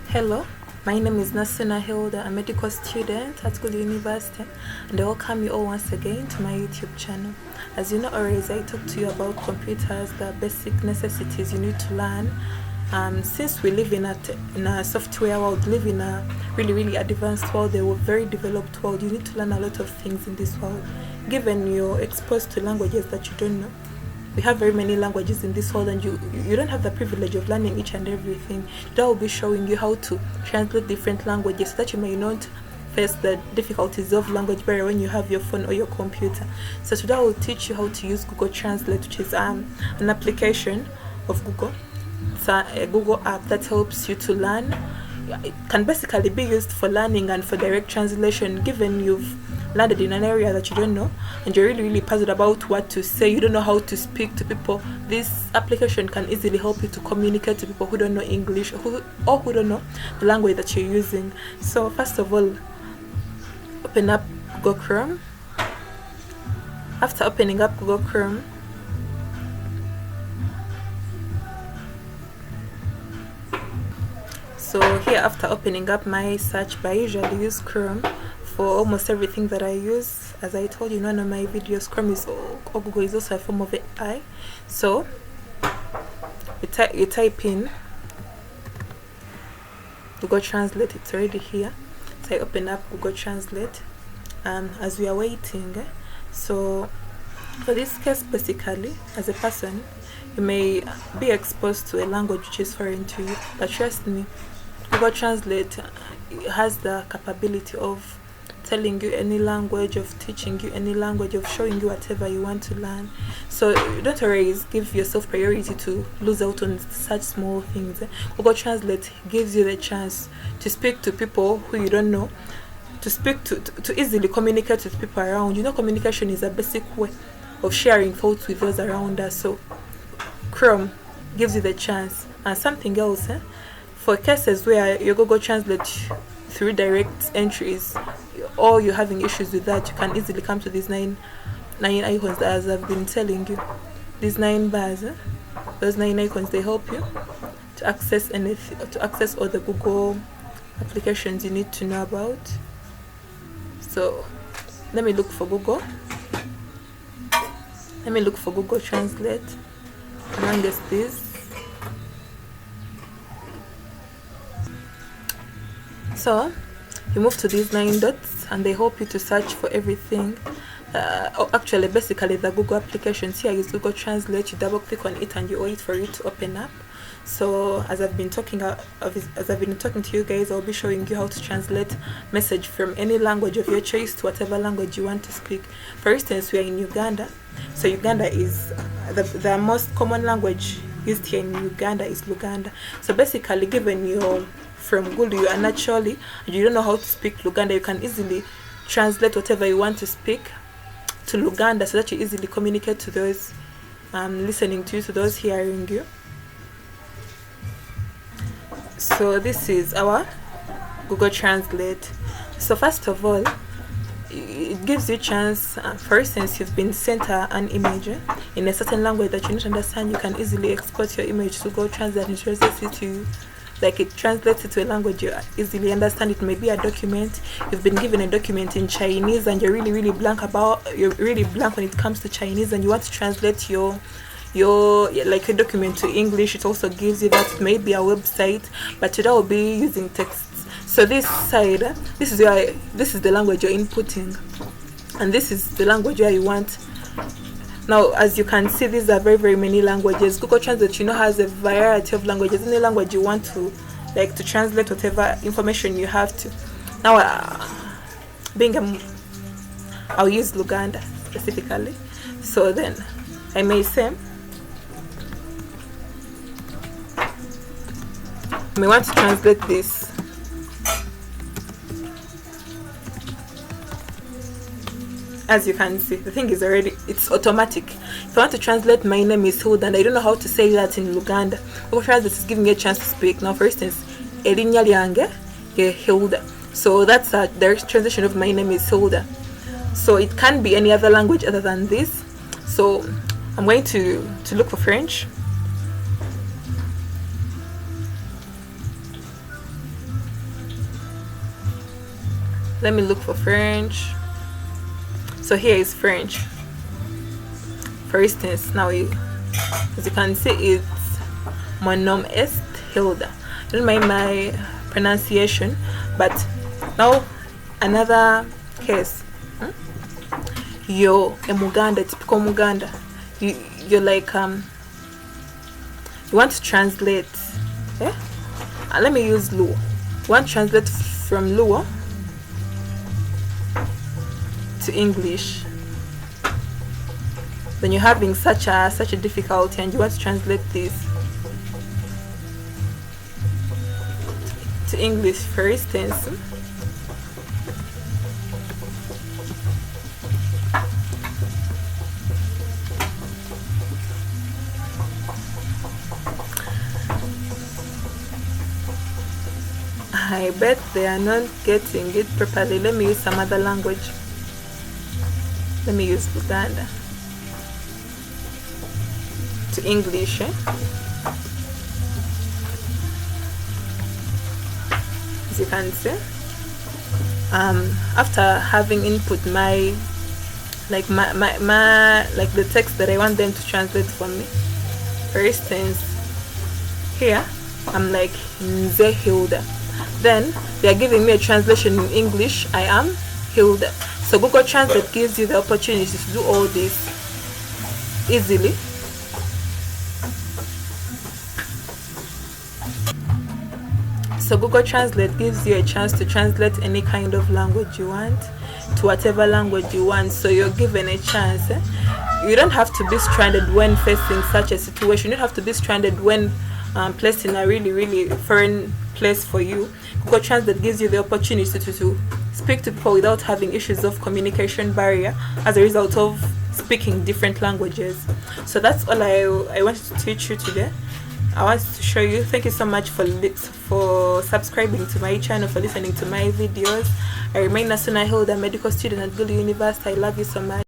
Hello, my name is Nasuna Hilda, a medical student at School University, and I welcome you all once again to my YouTube channel. As you know already, I talk to you about computers, the basic necessities you need to learn. Since we live in a software world, live in a really advanced world, a very developed world, you need to learn a lot of things in this world. Given you're exposed to languages that you don't know, we have very many languages in this world, and you don't have the privilege of learning each and everything. That will be showing you how to translate different languages so that you may not face the difficulties of language barrier when you have your phone or your computer. So today I will teach you how to use Google Translate, which is an application of Google. It's a Google app that helps you to learn. It can basically be used for learning and for direct translation. Given you've landed in an area that you don't know and you're really puzzled about what to say, you don't know how to speak to people, this application can easily help you to communicate to people who don't know English or who don't know the language that you're using. So first of all, open up Google Chrome. After opening up Google Chrome, so here, after opening up my search bar, I usually use Chrome for almost everything that I use. As I told you in one of my videos, Chrome or Google is also a form of AI. So you type in Google Translate. It's already here. So I open up Google Translate as we are waiting. So for this case, basically, as a person, you may be exposed to a language which is foreign to you, but trust me, Google Translate has the capability of telling you any language, of teaching you any language, of showing you whatever you want to learn. So don't always give yourself priority to lose out on such small things. Google Translate gives you the chance to speak to people who you don't know, to speak to easily communicate with people around. You know, communication is a basic way of sharing thoughts with those around us. So Chrome gives you the chance. And something else, for cases where your Google Translate through direct entries, or you're having issues with that, you can easily come to these nine icons, as I've been telling you. These 9 bars, those 9 icons, they help you to access all the Google applications you need to know about. So let me look for Google. Let me look for Google Translate amongst these. So you move to these 9 dots and they help you to search for everything. Actually, basically the Google applications here is Google Translate. You double click on it and you wait for it to open up. So as I've been talking to you guys, I'll be showing you how to translate message from any language of your choice to whatever language you want to speak. For instance, we are in Uganda. So Uganda is the most common language used here in Uganda is Luganda. So basically, given you're from Gulu, you are naturally, you don't know how to speak Luganda, you can easily translate whatever you want to speak to Luganda so that you easily communicate to those listening to you, to those hearing you. So this is our Google Translate. So first of all, it gives you a chance, for instance, you've been sent an image in a certain language that you don't understand, you can easily export your image to Google Translate and translate it to you. Like, it translates it to a language you easily understand. It may be a document. You've been given a document in Chinese and you're really blank when it comes to Chinese, and you want to translate your document to English. It also gives you that. It may be a website, but today will be using texts. So this side, this is the language you're inputting, and this is the language where you want. Now, as you can see, these are very many languages. Google Translate, has a variety of languages. Any language you want to translate whatever information you have to. Now, I'll use Luganda specifically. So then, I may say, I may want to translate this. As you can see, the thing is it's automatic. If I want to translate my name is Hilda and I don't know how to say that in Luganda, Google Translate is giving me a chance to speak. Now, for instance, Elinya lyange ye Hilda. So that's a direct translation of my name is Hilda. So it can be any other language other than this. So I'm going to look for French. Let me look for French. So here is French. For instance, now as you can see, it's mon nom est Hilda. Don't mind my pronunciation, but now another case. You're a Muganda, typical Muganda. You're like you want to translate. Let me use Luo. You want to translate from Luo to English. Then you're having such a difficulty, and you want to translate this to English, for instance. I bet they are not getting it properly. Let me use some other language. Let me use Uganda to English. As you can see, after having input my like the text that I want them to translate for me. For instance, here I'm like Nze Hilda. Then they are giving me a translation in English. I am Hilda. So Google Translate gives you the opportunity to do all this easily. So Google Translate gives you a chance to translate any kind of language you want to whatever language you want. So you're given a chance. You don't have to be stranded when facing such a situation. You don't have to be stranded when placed in a really foreign place for you. Google Translate gives you the opportunity to speak to people without having issues of communication barrier as a result of speaking different languages. So that's all I wanted to teach you today. I wanted to show you. Thank you so much for subscribing to my channel, for listening to my videos. I remain Nasuna Hilda, medical student at Gulu University. I love you so much.